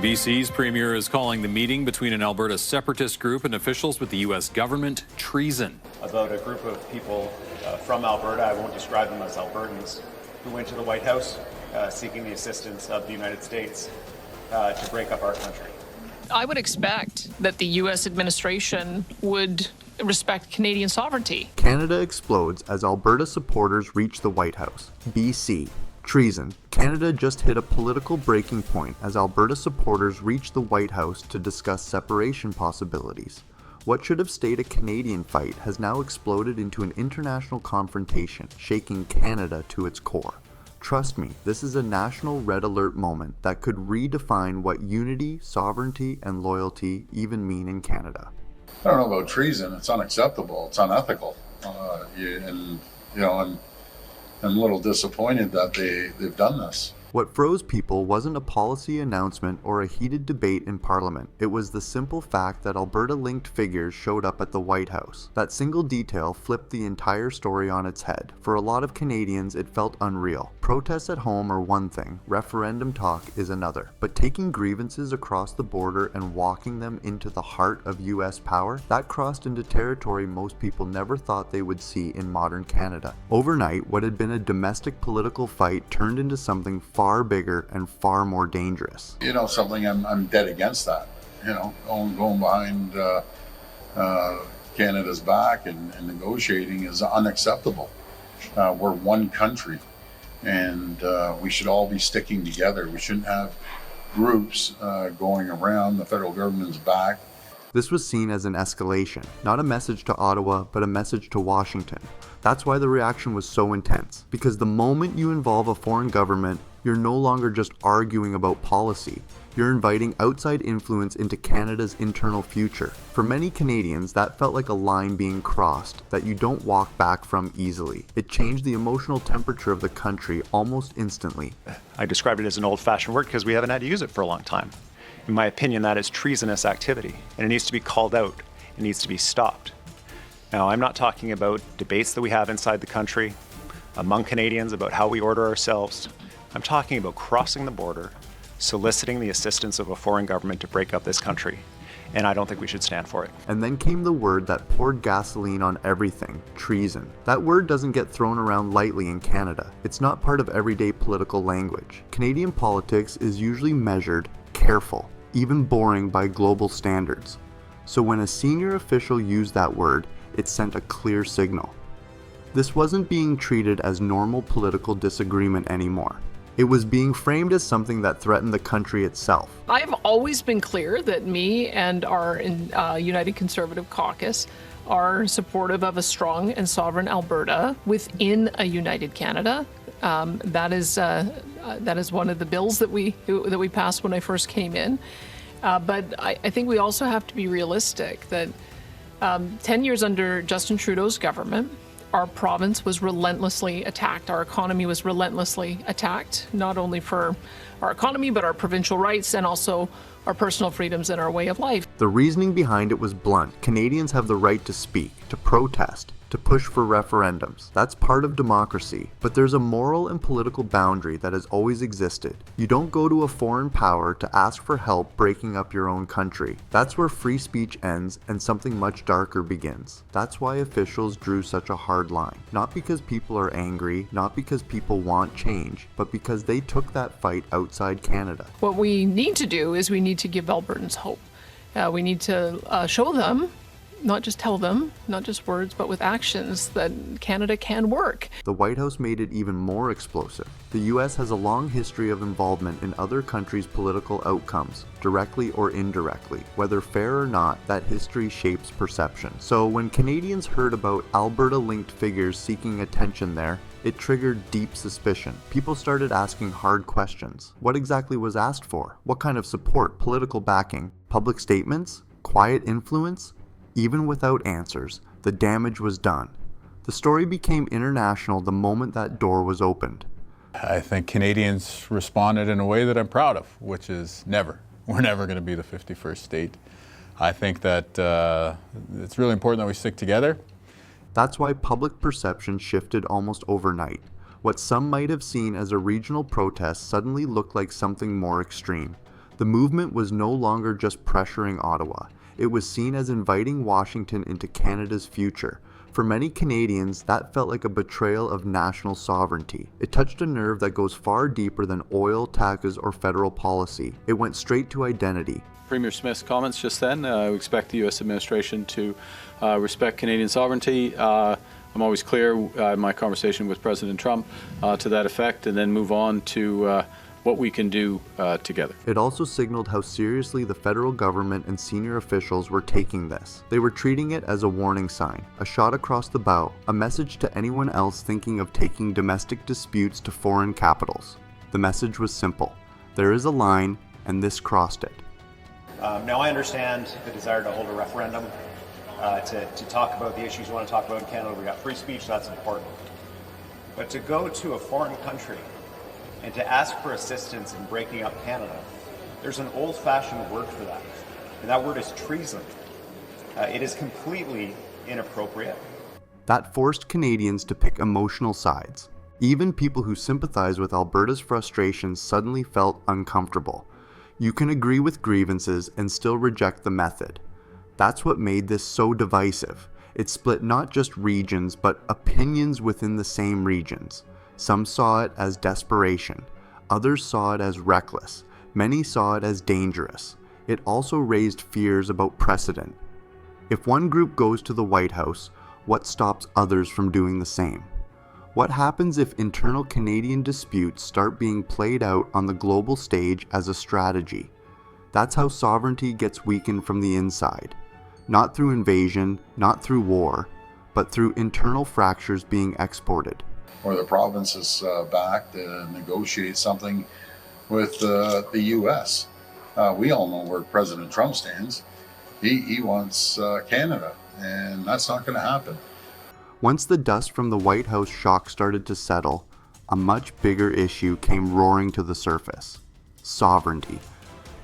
BC's premier is calling the meeting between an Alberta separatist group and officials with the U.S. government treason. About a group of people from Alberta, I won't describe them as Albertans, who went to the White House seeking the assistance of the United States to break up our country. I would expect that the U.S. administration would respect Canadian sovereignty. Canada explodes as Alberta supporters reach the White House. BC. Treason. Canada just hit a political breaking point as Alberta supporters reached the White House to discuss separation possibilities. What should have stayed a Canadian fight has now exploded into an international confrontation, shaking Canada to its core. Trust me, this is a national red alert moment that could redefine what unity, sovereignty, and loyalty even mean in Canada. I don't know about treason. It's unacceptable. It's unethical. I'm a little disappointed that they've done this. What froze people wasn't a policy announcement or a heated debate in Parliament. It was the simple fact that Alberta-linked figures showed up at the White House. That single detail flipped the entire story on its head. For a lot of Canadians, it felt unreal. Protests at home are one thing, referendum talk is another. But taking grievances across the border and walking them into the heart of US power, that crossed into territory most people never thought they would see in modern Canada. Overnight, what had been a domestic political fight turned into something far bigger and far more dangerous. Something I'm dead against that. Going behind Canada's back and negotiating is unacceptable. We're one country, and we should all be sticking together. We shouldn't have groups going around the federal government's back. This was seen as an escalation, not a message to Ottawa, but a message to Washington. That's why the reaction was so intense, because the moment you involve a foreign government, you're no longer just arguing about policy. You're inviting outside influence into Canada's internal future. For many Canadians, that felt like a line being crossed that you don't walk back from easily. It changed the emotional temperature of the country almost instantly. I described it as an old-fashioned word because we haven't had to use it for a long time. In my opinion, that is treasonous activity, and it needs to be called out. It needs to be stopped. Now, I'm not talking about debates that we have inside the country, among Canadians about how we order ourselves. I'm talking about crossing the border, soliciting the assistance of a foreign government to break up this country, and I don't think we should stand for it. And then came the word that poured gasoline on everything: treason. That word doesn't get thrown around lightly in Canada. It's not part of everyday political language. Canadian politics is usually measured, careful, even boring by global standards. So when a senior official used that word, it sent a clear signal. This wasn't being treated as normal political disagreement anymore. It was being framed as something that threatened the country itself. I have always been clear that me and our United Conservative Caucus are supportive of a strong and sovereign Alberta within a united Canada. That is one of the bills that we passed when I first came in. But I think we also have to be realistic that 10 years under Justin Trudeau's government, our province was relentlessly attacked. Our economy was relentlessly attacked, not only for our economy, but our provincial rights and also our personal freedoms and our way of life. The reasoning behind it was blunt. Canadians have the right to speak, to protest, to push for referendums. That's part of democracy. But there's a moral and political boundary that has always existed. You don't go to a foreign power to ask for help breaking up your own country. That's where free speech ends and something much darker begins. That's why officials drew such a hard line. Not because people are angry, not because people want change, but because they took that fight outside Canada. What we need to do is we need to give Albertans hope. We need to show them, not just tell them, not just words, but with actions, that Canada can work. The White House made it even more explosive. The US has a long history of involvement in other countries' political outcomes, directly or indirectly. Whether fair or not, that history shapes perception. So when Canadians heard about Alberta-linked figures seeking attention there, it triggered deep suspicion. People started asking hard questions. What exactly was asked for? What kind of support, political backing, public statements, quiet influence? Even without answers, the damage was done. The story became international the moment that door was opened. I think Canadians responded in a way that I'm proud of, which is never. We're never going to be the 51st state. I think that it's really important that we stick together. That's why public perception shifted almost overnight. What some might have seen as a regional protest suddenly looked like something more extreme. The The movement was no longer just pressuring Ottawa. It was seen as inviting Washington into Canada's future. For many Canadians, that felt like a betrayal of national sovereignty. It touched a nerve that goes far deeper than oil, taxes, or federal policy. It went straight to identity. Premier Smith's comments just then, we expect the U.S. administration to respect Canadian sovereignty. I'm always clear in my conversation with President Trump to that effect, and then move on to what we can do together. It also signaled how seriously the federal government and senior officials were taking this. They were treating it as a warning sign, a shot across the bow, a message to anyone else thinking of taking domestic disputes to foreign capitals. The message was simple. There is a line, and this crossed it. Now I understand the desire to hold a referendum, to talk about the issues we want to talk about in Canada. We got free speech, that's important. But to go to a foreign country and to ask for assistance in breaking up Canada, there's an old-fashioned word for that, and that word is treason. It is completely inappropriate. That forced Canadians to pick emotional sides. Even people who sympathize with Alberta's frustrations suddenly felt uncomfortable. You can agree with grievances and still reject the method. That's what made this so divisive. It split not just regions, but opinions within the same regions. Some saw it as desperation. Others saw it as reckless. Many saw it as dangerous. It also raised fears about precedent. If one group goes to the White House, what stops others from doing the same? What happens if internal Canadian disputes start being played out on the global stage as a strategy? That's how sovereignty gets weakened from the inside. Not through invasion, not through war, but through internal fractures being exported. Or the provinces back to negotiate something with the U.S. We all know where President Trump stands. He wants Canada, and that's not going to happen. Once the dust from the White House shock started to settle, a much bigger issue came roaring to the surface: sovereignty.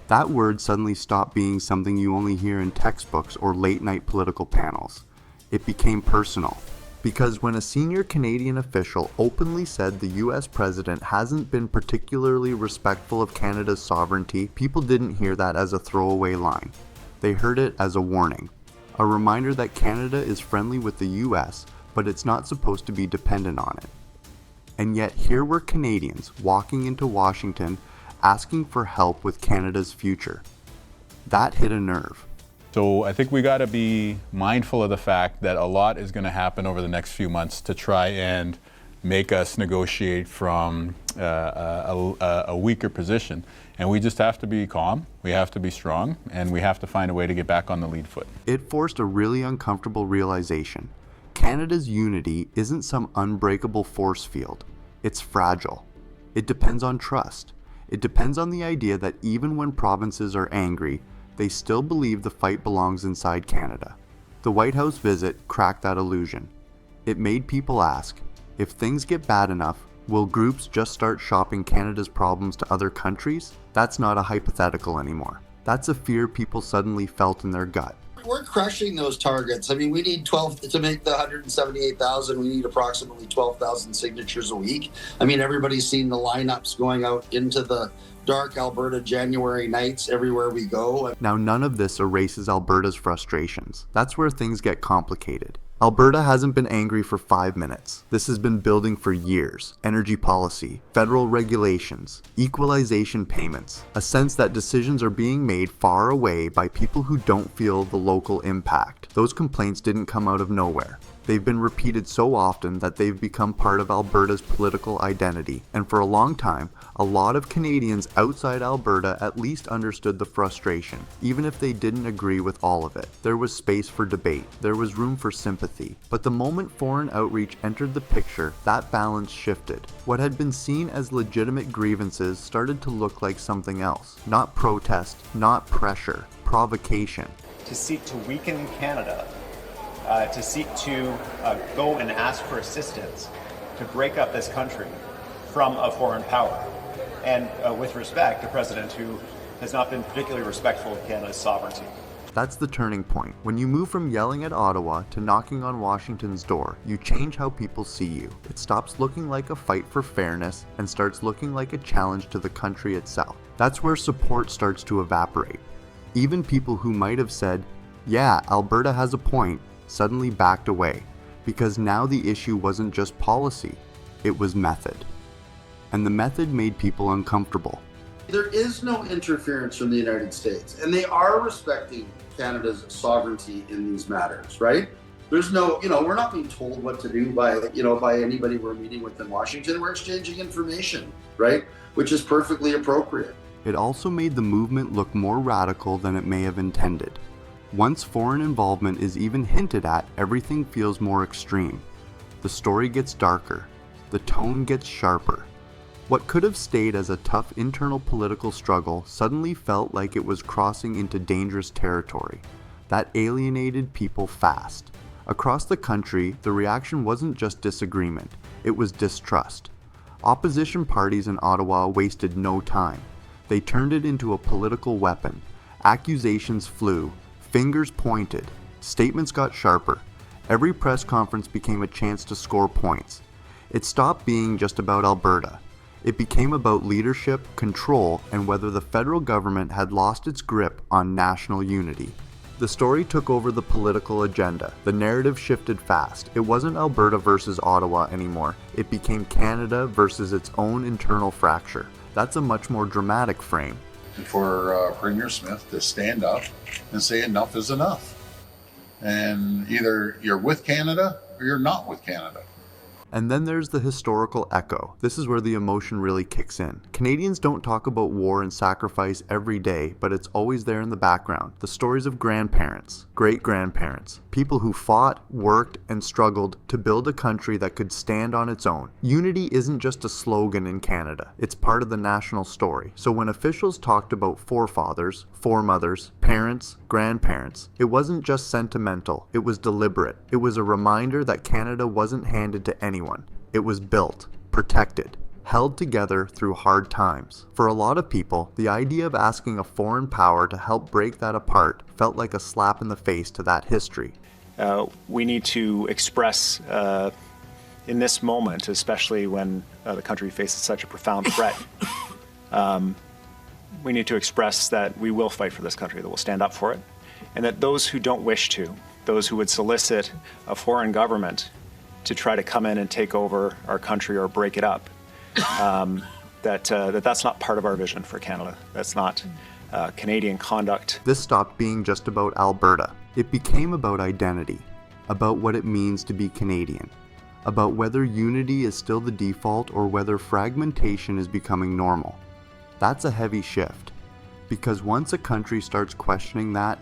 That word suddenly stopped being something you only hear in textbooks or late-night political panels. It became personal. Because when a senior Canadian official openly said the US president hasn't been particularly respectful of Canada's sovereignty, people didn't hear that as a throwaway line. They heard it as a warning. A reminder that Canada is friendly with the US, but it's not supposed to be dependent on it. And yet here were Canadians walking into Washington asking for help with Canada's future. That hit a nerve. So I think we got to be mindful of the fact that a lot is going to happen over the next few months to try and make us negotiate from a weaker position. And we just have to be calm, we have to be strong, and we have to find a way to get back on the lead foot. It forced a really uncomfortable realization. Canada's unity isn't some unbreakable force field. It's fragile. It depends on trust. It depends on the idea that even when provinces are angry, they still believe the fight belongs inside Canada. The White House visit cracked that illusion. It made people ask, if things get bad enough, will groups just start shopping Canada's problems to other countries? That's not a hypothetical anymore. That's a fear people suddenly felt in their gut. We're crushing those targets. I mean, we need 12 to make the 178,000. We need approximately 12,000 signatures a week. I mean, everybody's seen the lineups going out into the dark Alberta January nights everywhere we go. Now, none of this erases Alberta's frustrations. That's where things get complicated. Alberta hasn't been angry for 5 minutes. This has been building for years. Energy policy, federal regulations, equalization payments, a sense that decisions are being made far away by people who don't feel the local impact. Those complaints didn't come out of nowhere. They've been repeated so often that they've become part of Alberta's political identity, and for a long time, a lot of Canadians outside Alberta at least understood the frustration, even if they didn't agree with all of it. There was space for debate, there was room for sympathy, but the moment foreign outreach entered the picture, that balance shifted. What had been seen as legitimate grievances started to look like something else. Not protest, not pressure, provocation. To seek to weaken Canada, to seek to go and ask for assistance to break up this country from a foreign power. And with respect, a president who has not been particularly respectful of Canada's sovereignty. That's the turning point. When you move from yelling at Ottawa to knocking on Washington's door, you change how people see you. It stops looking like a fight for fairness and starts looking like a challenge to the country itself. That's where support starts to evaporate. Even people who might have said, yeah, Alberta has a point, suddenly backed away, because now the issue wasn't just policy, it was method. And the method made people uncomfortable. There is no interference from the United States, and they are respecting Canada's sovereignty in these matters, right? There's no, we're not being told what to do by anybody we're meeting with in Washington. We're exchanging information, right? Which is perfectly appropriate. It also made the movement look more radical than it may have intended. Once foreign involvement is even hinted at, everything feels more extreme. The story gets darker. The tone gets sharper. What could have stayed as a tough internal political struggle suddenly felt like it was crossing into dangerous territory. That alienated people fast. Across the country, the reaction wasn't just disagreement, it was distrust. Opposition parties in Ottawa wasted no time. They turned it into a political weapon. Accusations flew, fingers pointed, statements got sharper. Every press conference became a chance to score points. It stopped being just about Alberta. It became about leadership, control, and whether the federal government had lost its grip on national unity. The story took over the political agenda. The narrative shifted fast. It wasn't Alberta versus Ottawa anymore. It became Canada versus its own internal fracture. That's a much more dramatic frame. For Premier Smith to stand up and say enough is enough. And either you're with Canada or you're not with Canada. And then there's the historical echo. This is where the emotion really kicks in. Canadians don't talk about war and sacrifice every day, but it's always there in the background. The stories of grandparents, great-grandparents, people who fought, worked, and struggled to build a country that could stand on its own. Unity isn't just a slogan in Canada. It's part of the national story. So when officials talked about forefathers, foremothers, parents, grandparents, it wasn't just sentimental, it was deliberate. It was a reminder that Canada wasn't handed to anyone. It was built, protected, held together through hard times. For a lot of people, the idea of asking a foreign power to help break that apart felt like a slap in the face to that history. We need to express, in this moment, especially when the country faces such a profound threat, we need to express that we will fight for this country, that we'll stand up for it, and that those who don't wish to, those who would solicit a foreign government to try to come in and take over our country or break it up, that's not part of our vision for Canada. That's not Canadian conduct. This stopped being just about Alberta. It became about identity, about what it means to be Canadian, about whether unity is still the default or whether fragmentation is becoming normal. That's a heavy shift, because once a country starts questioning that,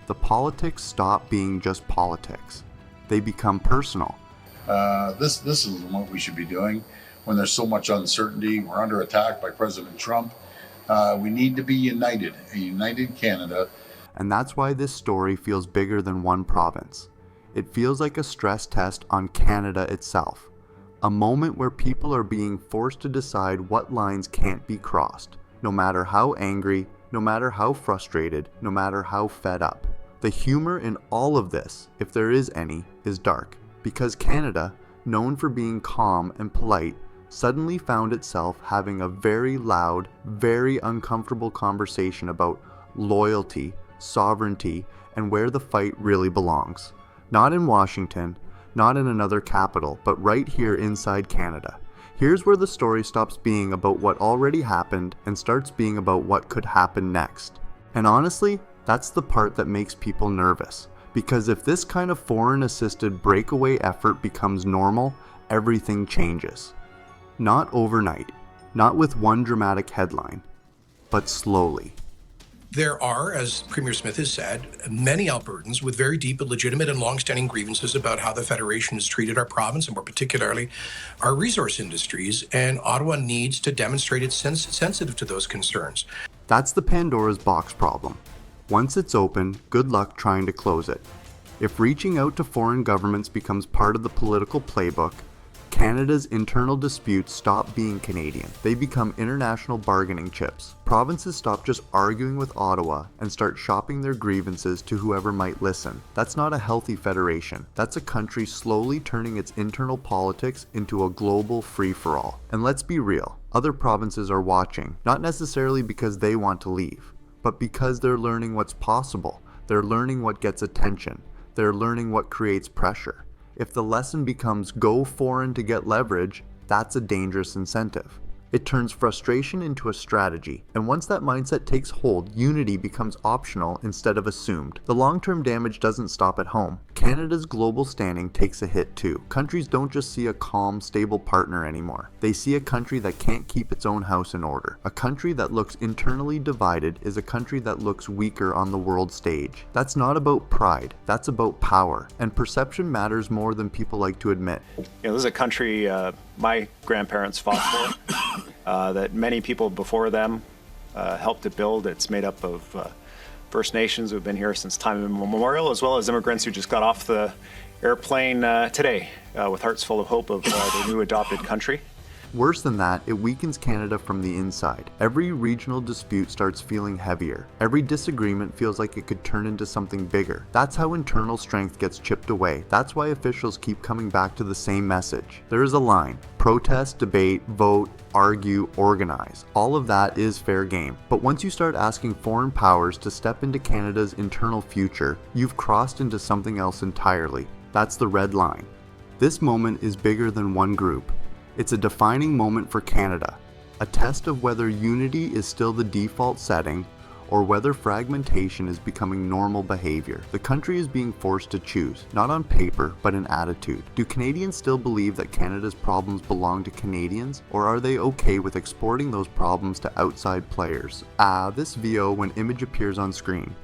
the politics stop being just politics. They become personal. This is what we should be doing when there's so much uncertainty. We're under attack by President Trump. We need to be united, a united Canada. And that's why this story feels bigger than one province. It feels like a stress test on Canada itself. A moment where people are being forced to decide what lines can't be crossed, no matter how angry, no matter how frustrated, no matter how fed up. The humor in all of this, if there is any, is dark. Because Canada, known for being calm and polite, suddenly found itself having a very loud, very uncomfortable conversation about loyalty, sovereignty, and where the fight really belongs. Not in Washington, not in another capital, but right here inside Canada. Here's where the story stops being about what already happened and starts being about what could happen next. And honestly, that's the part that makes people nervous. Because if this kind of foreign-assisted breakaway effort becomes normal, everything changes. Not overnight, not with one dramatic headline, but slowly. There are, as Premier Smith has said, many Albertans with very deep, legitimate and long-standing grievances about how the Federation has treated our province, and more particularly our resource industries, and Ottawa needs to demonstrate it's sensitive to those concerns. That's the Pandora's box problem. Once it's open, good luck trying to close it. If reaching out to foreign governments becomes part of the political playbook, Canada's internal disputes stop being Canadian. They become international bargaining chips. Provinces stop just arguing with Ottawa and start shopping their grievances to whoever might listen. That's not a healthy federation. That's a country slowly turning its internal politics into a global free-for-all. And let's be real, Other provinces are watching, not necessarily because they want to leave, but because they're learning what's possible. They're learning what gets attention. They're learning what creates pressure. If the lesson becomes go foreign to get leverage, that's a dangerous incentive. It turns frustration into a strategy, and once that mindset takes hold, unity becomes optional instead of assumed. The long-term damage doesn't stop at home. Canada's global standing takes a hit too. Countries don't just see a calm, stable partner anymore. They see a country that can't keep its own house in order. A country that looks internally divided is a country that looks weaker on the world stage. That's not about pride, that's about power, and perception matters more than people like to admit. This is a country my grandparents fought for, that many people before them helped to build. It's made up of First Nations who've been here since time immemorial, as well as immigrants who just got off the airplane today with hearts full of hope of their new adopted country. Worse than that, it weakens Canada from the inside. Every regional dispute starts feeling heavier. Every disagreement feels like it could turn into something bigger. That's how internal strength gets chipped away. That's why officials keep coming back to the same message. There is a line: protest, debate, vote, argue, organize. All of that is fair game. But once you start asking foreign powers to step into Canada's internal future, you've crossed into something else entirely. That's the red line. This moment is bigger than one group. It's a defining moment for Canada, a test of whether unity is still the default setting or whether fragmentation is becoming normal behavior. The country is being forced to choose, not on paper, but in attitude. Do Canadians still believe that Canada's problems belong to Canadians, or are they okay with exporting those problems to outside players? This VO when image appears on screen.